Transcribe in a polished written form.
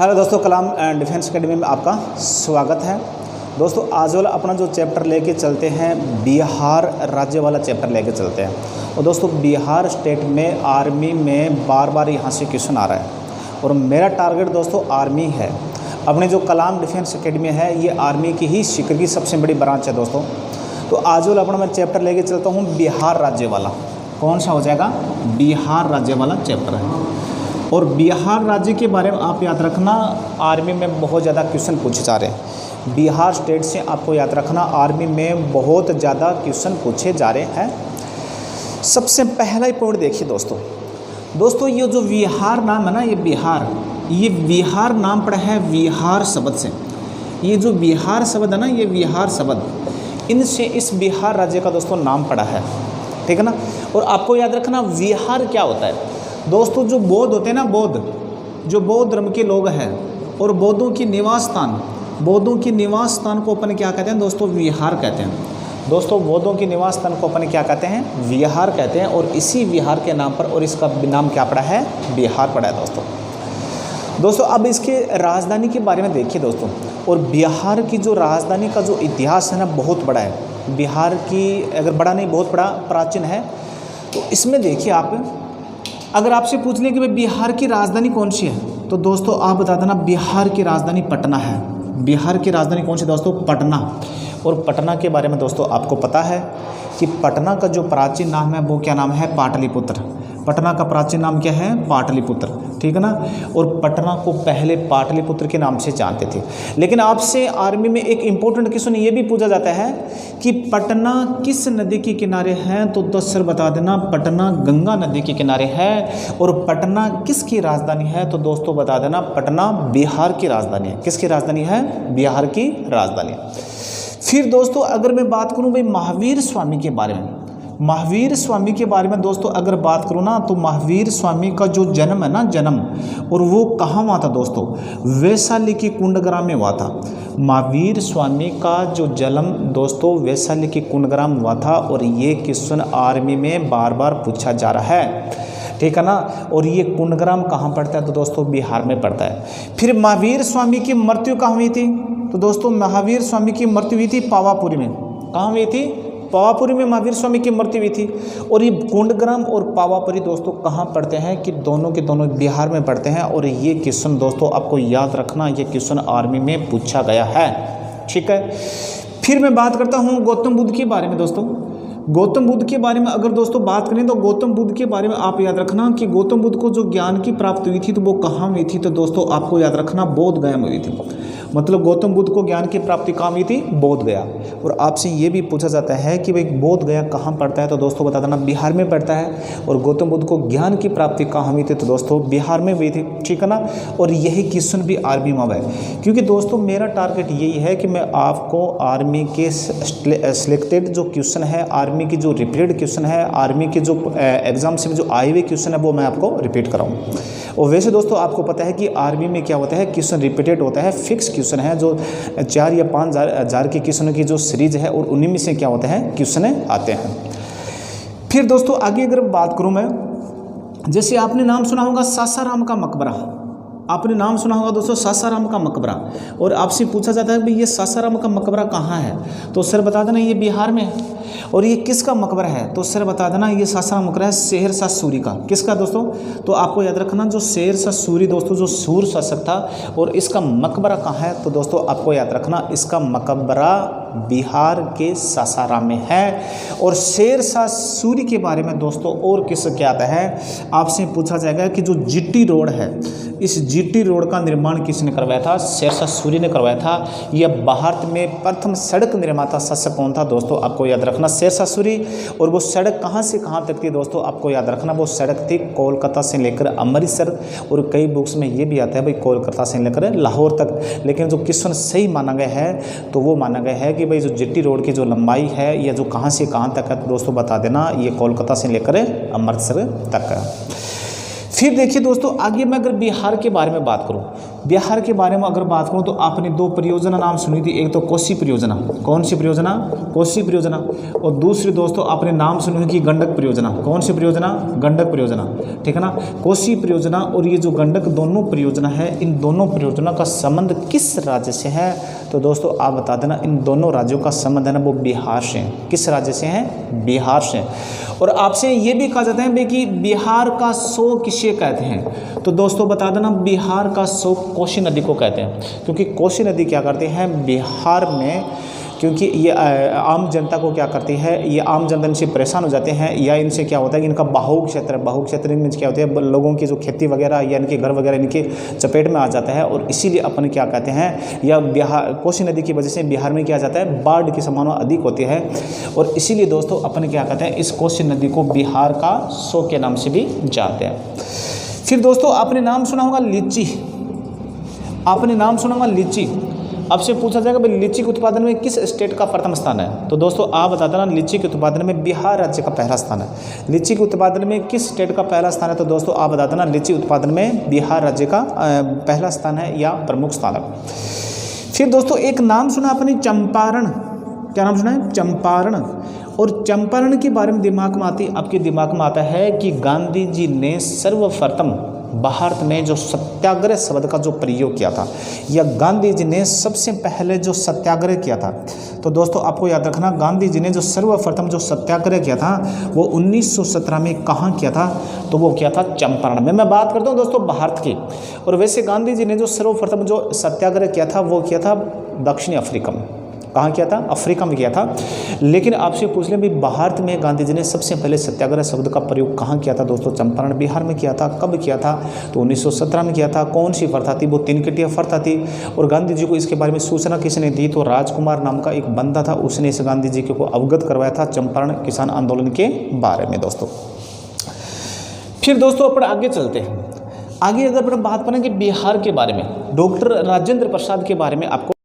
Hello दोस्तों, कलाम and defence academy में आपका स्वागत है। दोस्तों आज वाला अपना जो चैप्टर लेके चलते हैं, बिहार राज्य वाला चैप्टर लेके चलते हैं। और दोस्तों बिहार स्टेट में आर्मी में बार बार यहाँ से क्वेश्चन आ रहा है और मेरा टारगेट दोस्तों आर्मी है। अपने जो कलाम डिफेंस एकेडमी है ये आर्मी की ही शिक्षा की सबसे बड़ी ब्रांच है दोस्तों। तो आज वाला अपना मैं चैप्टर लेके चलता हूँ बिहार राज्य वाला। कौन सा हो जाएगा? बिहार राज्य वाला चैप्टर है। और बिहार राज्य के बारे में आप याद रखना, आर्मी में बहुत ज़्यादा क्वेश्चन पूछे जा रहे हैं। बिहार स्टेट से आपको याद रखना आर्मी में बहुत ज़्यादा क्वेश्चन पूछे जा रहे हैं। सबसे पहला ही पॉइंट देखिए दोस्तों ये जो बिहार नाम है ना, ये बिहार नाम पड़ा है बिहार शब्द से। ये जो बिहार शब्द है ना, ये बिहार शब्द इनसे इस बिहार राज्य का दोस्तों नाम पड़ा है, ठीक है ना। और आपको याद रखना बिहार क्या होता है दोस्तों, जो बौद्ध होते हैं ना, जो बौद्ध धर्म के लोग हैं और बौद्धों की निवास स्थान को अपन क्या कहते हैं दोस्तों? विहार कहते हैं। दोस्तों बौद्धों की निवास स्थान को अपन क्या कहते हैं? विहार कहते हैं। और इसी विहार के नाम पर और इसका नाम क्या पड़ा है? बिहार पड़ा है दोस्तों। अब इसके राजधानी के बारे में देखिए दोस्तों। और बिहार की जो राजधानी का जो इतिहास है ना, बहुत बड़ा है। बिहार की अगर बड़ा नहीं, बहुत बड़ा प्राचीन है। तो इसमें देखिए आप, अगर आपसे पूछ लें कि भाई बिहार की राजधानी कौन सी है, तो दोस्तों आप बता देना बिहार की राजधानी पटना है। बिहार की राजधानी कौन सी दोस्तों? पटना। और पटना के बारे में दोस्तों आपको पता है कि पटना का जो प्राचीन नाम है वो क्या नाम है? पाटलिपुत्र। पटना का प्राचीन नाम क्या है? पाटलिपुत्र, ठीक है ना। और पटना को पहले पाटलिपुत्र के नाम से जानते थे। लेकिन आपसे आर्मी में एक इम्पोर्टेंट क्वेश्चन ये भी पूछा जाता है कि पटना किस नदी के किनारे है, तो सर बता देना पटना गंगा नदी के किनारे है। और पटना किसकी राजधानी है, तो दोस्तों बता देना पटना बिहार की राजधानी है। किसकी राजधानी है? बिहार की राजधानी। फिर दोस्तों अगर मैं बात करूं भाई महावीर स्वामी के बारे में, महावीर स्वामी के बारे में दोस्तों अगर बात करूं ना, तो महावीर स्वामी का जो जन्म है ना, और वो कहाँ हुआ था दोस्तों? वैशाली की कुंडग्राम में हुआ था। महावीर स्वामी का जो जन्म दोस्तों वैशाली की कुंडग्राम हुआ था। और ये क्वेश्चन आर्मी में बार बार पूछा जा रहा है, ठीक है ना। और ये कुंडग्राम कहाँ पड़ता है, तो दोस्तों बिहार में पड़ता है। फिर महावीर स्वामी की मृत्यु कहाँ हुई थी, तो दोस्तों महावीर स्वामी की मृत्यु हुई थी पावापुरी में। कहाँ हुई थी? पावापुरी में महावीर स्वामी की मृत्यु हुई थी। और ये कुंडग्राम और पावापुरी दोस्तों कहाँ पड़ते हैं, कि दोनों के दोनों बिहार में पड़ते हैं। और ये क्वेश्चन दोस्तों आपको याद रखना, ये क्वेश्चन आर्मी में पूछा गया है, ठीक है। फिर मैं बात करता हूँ गौतम बुद्ध के बारे में दोस्तों। गौतम बुद्ध के बारे में अगर दोस्तों बात करें तो गौतम बुद्ध के बारे में आप याद रखना कि गौतम बुद्ध को जो ज्ञान की प्राप्ति हुई थी तो वो कहाँ हुई थी, तो दोस्तों आपको याद रखना बोध गया में हुई थी। मतलब गौतम बुद्ध को ज्ञान की प्राप्ति कहाँ हुई थी? बोध गया। और आपसे ये भी पूछा जाता है कि भाई बोध गया कहाँ पड़ता है, तो दोस्तों बता देना बिहार में पड़ता है। और गौतम बुद्ध को ज्ञान की प्राप्ति कहाँ हुई थी, तो दोस्तों बिहार में हुई थी, ठीक है ना। और यही क्वेश्चन भी आर्मी में है, क्योंकि दोस्तों मेरा टारगेट यही है कि मैं आपको आर्मी के सिलेक्टेड जो क्वेश्चन है, आर्मी की जो रिपीटेड क्वेश्चन है, आर्मी के जो एग्जाम से जो आए हुए क्वेश्चन है वो मैं आपको रिपीट कराऊँ। और वैसे दोस्तों आपको पता है कि आर्मी में क्या होता है, क्वेश्चन रिपीटेड होता है, फिक्स क्वेश्चन है, जो 4 या 5 हजार के क्वेश्चनों की जो सीरीज है और उन्हीं में से क्या होते हैं क्वेश्चन आते हैं। फिर दोस्तों आगे अगर बात करूं मैं, जैसे आपने नाम सुना होगा सासाराम का मकबरा। आपने नाम सुना होगा दोस्तों सासाराम का मकबरा। और आपसे पूछा जाता है कि ये सासाराम का मकबरा कहाँ है, तो सर बता देना ये बिहार में है। और ये किसका मकबरा है, तो सर बता देना ये सासाराम मकबरा है शेरशाह सूरी का। किसका दोस्तों? तो आपको याद रखना जो शेरशाह सूरी दोस्तों जो सूर शासक था, और इसका मकबरा कहाँ है, तो दोस्तों आपको याद रखना इसका मकबरा बिहार के सासाराम में है। और शेरशाह सूरी के बारे में दोस्तों और किस क्या आता है, आपसे पूछा जाएगा कि जो जीटी रोड है, इस जीटी रोड का निर्माण किसने करवाया था? शेरशाह सूरी ने करवाया था। यह भारत में प्रथम सड़क निर्माता शासक कौन था दोस्तों? आपको याद रखना शेरशाह सूरी। और वो सड़क कहाँ से कहाँ तक थी दोस्तों? आपको याद रखना वो सड़क थी कोलकाता से लेकर अमृतसर। और कई बुक्स में ये भी आता है भाई कोलकाता से लेकर लाहौर तक। लेकिन जो क्वेश्चन सही माना गया है तो वो माना गया है कि भाई जो जीटी रोड की जो लंबाई है या जो कहाँ से कहाँ तक है, तो दोस्तों बता देना ये कोलकाता से लेकर अमृतसर तक है। फिर देखिए दोस्तों, आगे मैं अगर बिहार के बारे में बात करूं, बिहार के बारे में अगर बात करूं तो आपने दो परियोजना नाम सुनी थी, एक तो कोसी परियोजना। कौन सी परियोजना? कोसी परियोजना। और दूसरी दोस्तों आपने नाम सुनी होगी गंडक परियोजना। कौन सी परियोजना? गंडक परियोजना, ठीक है ना। कोसी परियोजना और ये जो गंडक दोनों परियोजना है, इन दोनों परियोजना का संबंध किस राज्य से है? तो दोस्तों आप बता देना, इन दोनों राज्यों का संबंध है ना वो बिहार से है। किस राज्य से है? बिहार से। और आपसे ये भी कहा जाता है भाई कि बिहार का सो किसे कहते हैं? तो दोस्तों बता देना, बिहार का सो कोसी नदी को कहते हैं, क्योंकि कोसी नदी क्या करती है बिहार में, क्योंकि ये आम जनता को क्या करती है, ये आम जनता इनसे परेशान हो जाते हैं, या इनसे क्या होता है कि इनका बाहु क्षेत्र में क्या होता है, लोगों की जो खेती वगैरह या इनके घर वगैरह इनके चपेट में आ जाता है, और इसीलिए अपन क्या कहते हैं, या बिहार कोसी नदी की वजह से बिहार में क्या जाता है, बाढ़ की संभावना अधिक होती है, और इसीलिए दोस्तों अपन क्या कहते हैं, इस कोसी नदी को बिहार का सो के नाम से भी जानते हैं। फिर दोस्तों आपने नाम सुना होगा लीची, आपने नाम सुना होगा लीची। आपसे पूछा जाएगा भाई लीची के उत्पादन में किस स्टेट का प्रथम स्थान है? तो दोस्तों आप बता देना, लीची के उत्पादन में बिहार राज्य का पहला स्थान है। लीची के उत्पादन में किस स्टेट का पहला स्थान है? तो दोस्तों आप बता देना, लीची उत्पादन में बिहार राज्य का पहला स्थान है या प्रमुख स्थान है। फिर दोस्तों एक नाम सुना आपने चंपारण। क्या नाम सुना है? चंपारण। और चंपारण के बारे में दिमाग में आती, आपके दिमाग में आता है कि गांधी जी ने सर्वप्रथम भारत में जो सत्याग्रह शब्द का जो प्रयोग किया था, या गांधी जी ने सबसे पहले जो सत्याग्रह किया था, तो दोस्तों आपको याद रखना, गांधी जी ने जो सर्वप्रथम जो सत्याग्रह किया था वो 1917 में कहाँ किया था? तो वो किया था चंपारण में। मैं बात करता हूँ दोस्तों भारत की, और वैसे गांधी जी ने जो सर्वप्रथम जो सत्याग्रह किया था वो किया था दक्षिणी अफ्रीका में। कहाँ किया था? अफ्रीका में किया था। लेकिन आपसे पूछ लें भी भारत में गांधी जी ने सबसे पहले सत्याग्रह शब्द का प्रयोग कहाँ किया था? दोस्तों चंपारण बिहार में किया था। कब किया था? तो 1917 में किया था। कौन सी प्रथा थी? वो 3 कटिया प्रथा थी। और गांधी जी को इसके बारे में सूचना किसने दी? तो राजकुमार नाम का एक बंदा था, उसने इस गांधी जी को अवगत करवाया था चंपारण किसान आंदोलन के बारे में दोस्तों। फिर दोस्तों अपन आगे चलते हैं। आगे अगर अपन बात करें कि बिहार के बारे में, डॉक्टर राजेंद्र प्रसाद के बारे में आपको